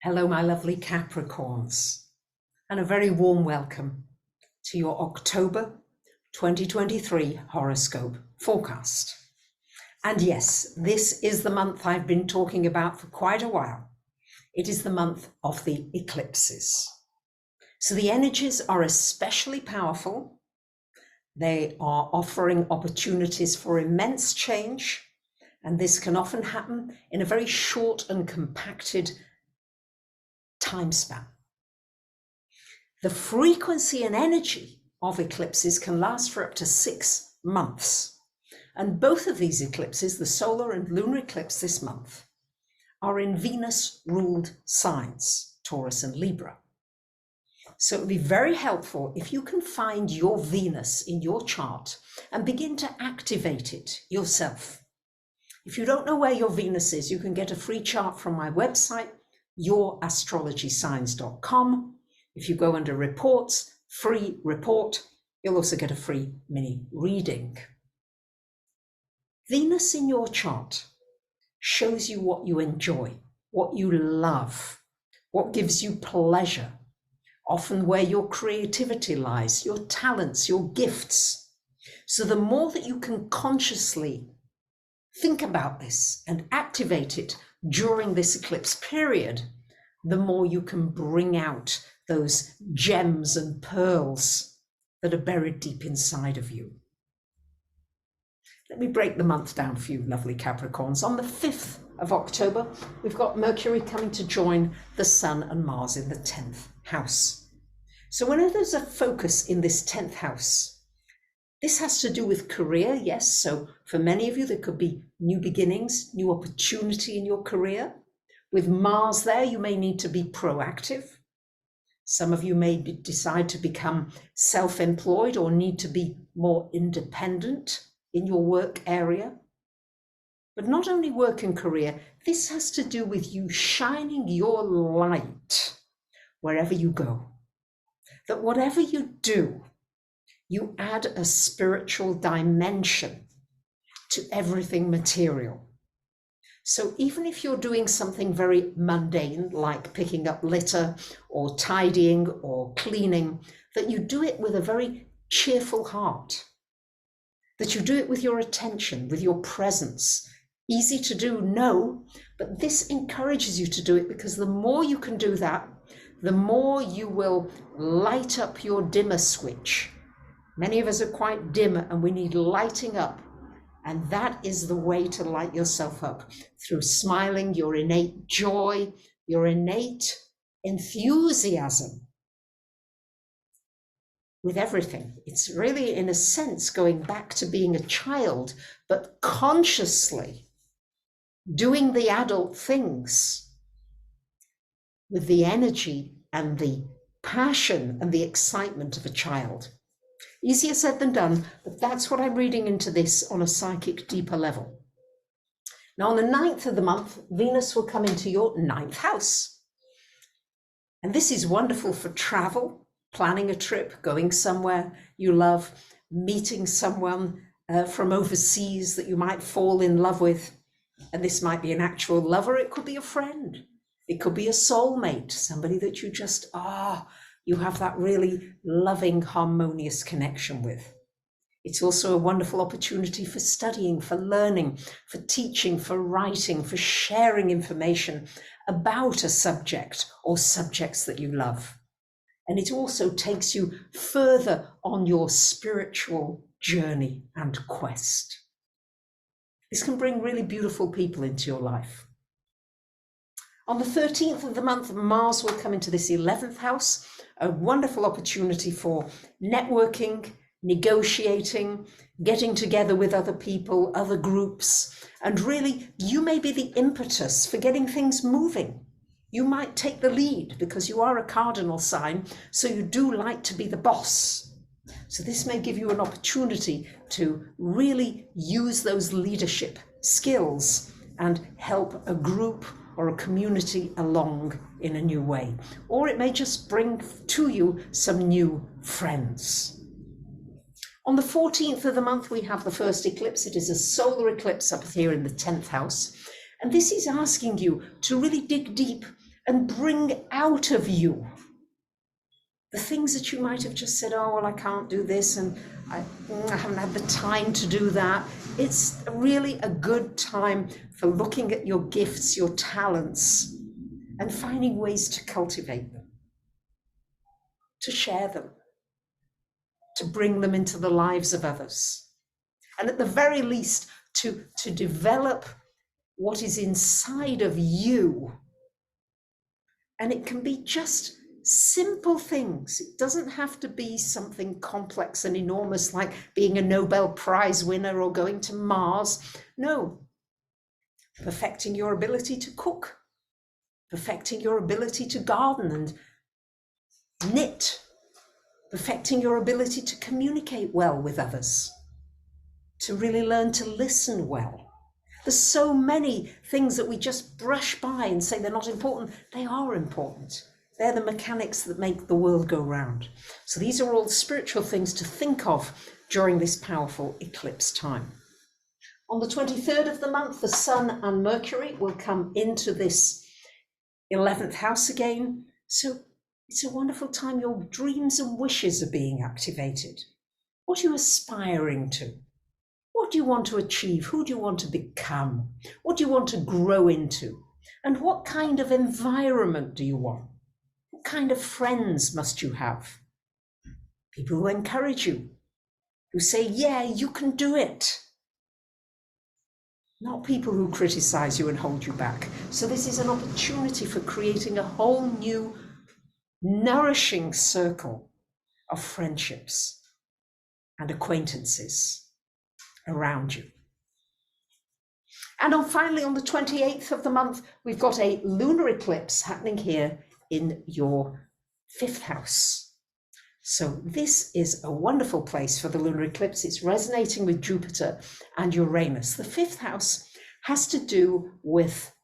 Hello, my lovely Capricorns, and a very warm welcome to your October 2023 horoscope forecast. And yes, this is the month I've been talking about for quite a while. It is the month of the eclipses. So the energies are especially powerful. They are offering opportunities for immense change, and this can often happen in a very short and compacted time span. The frequency and energy of eclipses can last for up to 6 months. And both of these eclipses, the solar and lunar eclipse this month, are in Venus-ruled signs, Taurus and Libra. So it would be very helpful if you can find your Venus in your chart and begin to activate it yourself. If you don't know where your Venus is, you can get a free chart from my website, yourastrologysigns.com. If you go under reports, free report, you'll also get a free mini reading. Venus in your chart shows you what you enjoy, what you love, what gives you pleasure, often where your creativity lies, your talents, your gifts. So the more that you can consciously think about this and activate it during this eclipse period, the more you can bring out those gems and pearls that are buried deep inside of you. Let me break the month down for you, lovely Capricorns. On the 5th of October, we've got Mercury coming to join the Sun and Mars in the 10th house. So whenever there's a focus in this 10th house, this has to do with career, yes. So for many of you, there could be new beginnings, new opportunity in your career. With Mars there, you may need to be proactive. Some of you may decide to become self-employed or need to be more independent in your work area. But not only work and career, this has to do with you shining your light wherever you go. That whatever you do, you add a spiritual dimension to everything material. So even if you're doing something very mundane, like picking up litter or tidying or cleaning, that you do it with a very cheerful heart, that you do it with your attention, with your presence. Easy to do, no, but this encourages you to do it, because the more you can do that, the more you will light up your dimmer switch. Many of us are quite dim and we need lighting up. And that is the way to light yourself up, through smiling, your innate joy, your innate enthusiasm with everything. It's really, in a sense, going back to being a child, but consciously doing the adult things with the energy and the passion and the excitement of a child. Easier said than done, but that's what I'm reading into this on a psychic, deeper level. Now, on the 9th of the month, Venus will come into your 9th house. And this is wonderful for travel, planning a trip, going somewhere you love, meeting someone from overseas that you might fall in love with. And this might be an actual lover, it could be a friend, it could be a soulmate, somebody that you just, you have that really loving, harmonious connection with. It's also a wonderful opportunity for studying, for learning, for teaching, for writing, for sharing information about a subject or subjects that you love. And it also takes you further on your spiritual journey and quest. This can bring really beautiful people into your life. On the 13th of the month, Mars will come into this 11th house, a wonderful opportunity for networking, negotiating, getting together with other people, other groups, and really you may be the impetus for getting things moving. You might take the lead because you are a cardinal sign, so you do like to be the boss. So this may give you an opportunity to really use those leadership skills and help a group or a community along in a new way. Or it may just bring to you some new friends. On the 14th of the month, we have the first eclipse. It is a solar eclipse up here in the 10th house. And this is asking you to really dig deep and bring out of you the things that you might have just said, oh, well, I can't do this, and I haven't had the time to do that. It's really a good time for looking at your gifts, your talents, and finding ways to cultivate them, to share them, to bring them into the lives of others. And at the very least, to develop what is inside of you. And it can be just simple things. It doesn't have to be something complex and enormous like being a Nobel Prize winner or going to Mars. No, perfecting your ability to cook, perfecting your ability to garden and knit, perfecting your ability to communicate well with others, to really learn to listen well. There's so many things that we just brush by and say they're not important. They are important. They're the mechanics that make the world go round. So these are all spiritual things to think of during this powerful eclipse time. On the 23rd of the month, the Sun and Mercury will come into this 11th house again. So it's a wonderful time. Your dreams and wishes are being activated. What are you aspiring to? What do you want to achieve? Who do you want to become? What do you want to grow into? And what kind of environment do you want? What kind of friends must you have? People who encourage you, who say, yeah, you can do it. Not people who criticize you and hold you back. So this is an opportunity for creating a whole new, nourishing circle of friendships and acquaintances around you. And finally, on the 28th of the month, we've got a lunar eclipse happening here in your 5th house. So this is a wonderful place for the lunar eclipse. It's resonating with Jupiter and Uranus. The 5th house has to do with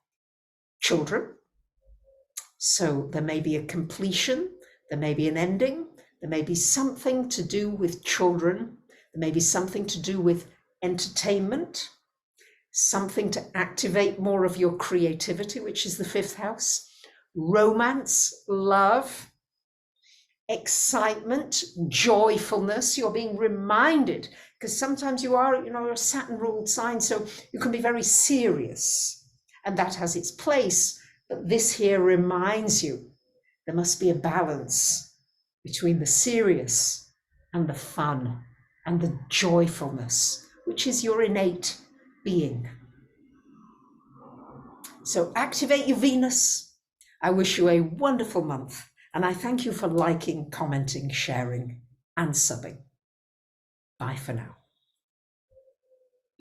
children. So there may be a completion, there may be an ending, there may be something to do with children, there may be something to do with entertainment, something to activate more of your creativity, which is the 5th house, romance, love, excitement, joyfulness. You're being reminded, because sometimes you're a Saturn ruled sign, so you can be very serious, and that has its place. But this here reminds you there must be a balance between the serious and the fun and the joyfulness, which is your innate being. So activate your Venus. I wish you a wonderful month, and I thank you for liking, commenting, sharing, and subbing. Bye for now.